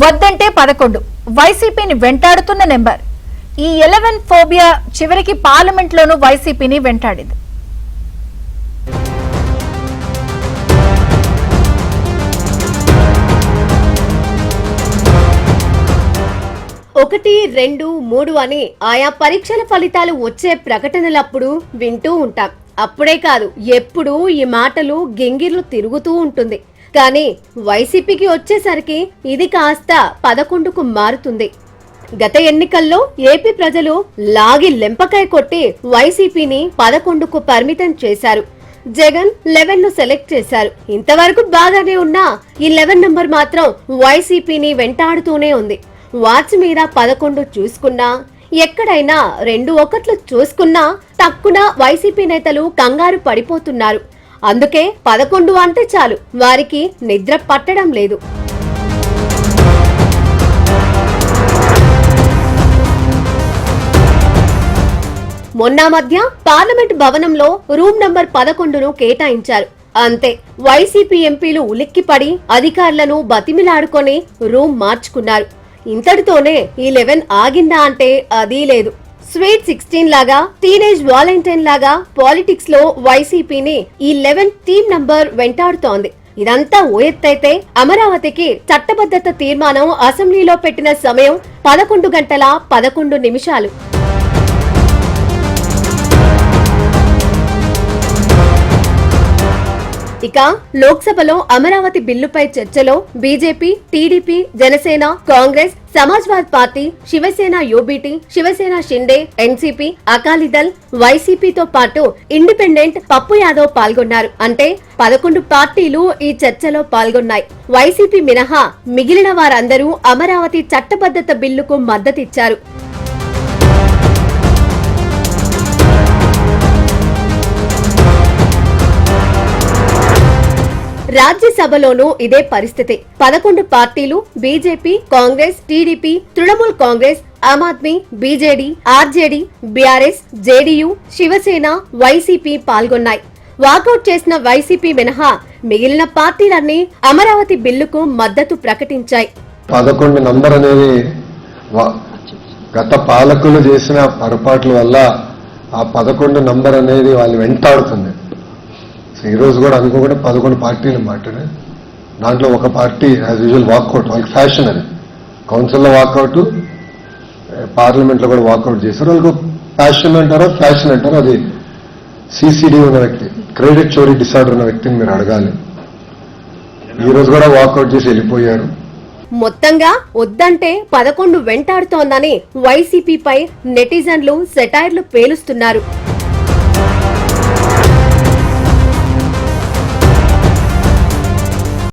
వద్దంటే 11 వైసీపీని వెంటాడుతున్న నెంబర్. ఈ 11 ఫోబియా చివరికి పార్లమెంట్ లోనూ వైసీపీని వెంటాడింది. ఒకటి 2 3 అని ఆయా పరీక్షల ఫలితాలు వచ్చే ప్రకటనలప్పుడు వింటూ ఉంటాం. అప్పుడే కాదు, ఎప్పుడు ఈ మాటలు గింగిర్లు తిరుగుతూ ఉంటుంది. కానీ వైసీపీకి వచ్చేసరికి ఇది కాస్త 11కు మారుతుంది. గత ఎన్నికల్లో ఏపీ ప్రజలు లాగి లెంపకాయ కొట్టి వైసీపీని 11కు పరిమితం చేశారు. జగన్ 11ను సెలెక్ట్ చేశారు. ఇంతవరకు బాగానే ఉన్నా ఈ 11 నంబర్ మాత్రం వైసీపీని వెంటాడుతూనే ఉంది. వాచ్ మీద 11 చూసుకున్నా, ఎక్కడైనా 2 ఒకట్లు చూసుకున్నా తక్కువ వైసీపీ నేతలు కంగారు పడిపోతున్నారు. అందుకే 11 అంటే చాలు వారికి నిద్ర పట్టడం లేదు. మొన్న మధ్య పార్లమెంట్ భవనంలో రూమ్ నంబర్ 11ను కేటాయించారు. అంతే, వైసీపీ ఎంపీలు ఉలిక్కిపడి అధికారులను బతిమిలాడుకొని రూమ్ మార్చుకున్నారు. ఇంతటితోనే ఈ 11 ఆగిందా అంటే అదీ లేదు. స్వీట్ 16 లాగా, టీనేజ్ వాలంటైన్ లాగా పాలిటిక్స్ లో వైసీపీని ఈ 11 టీమ్ నంబర్ వెంటాడుతోంది. ఇదంతా ఓ ఎత్తైతే అమరావతికి చట్టబద్ధత తీర్మానం అసెంబ్లీలో పెట్టిన సమయం 11 గంటల 11 నిమిషాలు. ఇక లోక్సభలో అమరావతి బిల్లుపై చర్చలో BJP, TDP, Janasena, Congress, Samajwadi party, Shiv Sena UBT, Shiv Sena Shinde, NCP, Akali Dal, వైసీపీతో పాటు ఇండిపెండెంట్ పప్పు యాదవ్ పాల్గొన్నారు. అంటే 11 పార్టీలు ఈ చర్చలో పాల్గొన్నాయి. వైసీపీ మినహా మిగిలిన వారందరూ అమరావతి చట్టబద్ధత బిల్లుకు మద్దతిచ్చారు. రాజ్యసభలోనూ ఇదే పరిస్థితి. 11 పార్టీలు BJP, Congress, TDP, Trinamool Congress, Aam Aadmi, BJD, RJD, BRS, JDU, Shiv Sena, YCP పాల్గొన్నాయి. వాకౌట్ చేసిన వైసీపీ మినహా మిగిలిన పార్టీలన్నీ అమరావతి బిల్లుకు మద్దతు ప్రకటించాయి. 11 నంబర్ అనేది గత పాలకులు చేసిన పొరపాట్ల వల్ల ఆ 11 నంబర్ అనేది వాళ్ళు వెంటాడుతుంది. ఈ రోజు కూడా అనుకోకుండా 11 పార్టీలు మాట్లాడే దాంట్లో ఒక పార్టీ యాజ్ యూజువల్ వాకౌట్, వాళ్ళకి ఫ్యాషన్ అది. కౌన్సిల్లో వాకౌట్, పార్లమెంట్లో కూడా వాకౌట్ చేశారు. వాళ్ళకు ఫ్యాషన్ అంటారో ఫ్యాషన్ అంటారో అది సిసిడి ఉన్న వ్యక్తి, క్రెడిట్ చోరీ డిసార్డర్ ఉన్న వ్యక్తిని మీరు అడగాలి. ఈ రోజు కూడా వాకౌట్ చేసి వెళ్ళిపోయారు. మొత్తంగా వద్దంటే 11 వెంటాడుతోందని వైసీపీపై నెటిజన్లు సెటైర్లు పేలుస్తున్నారు.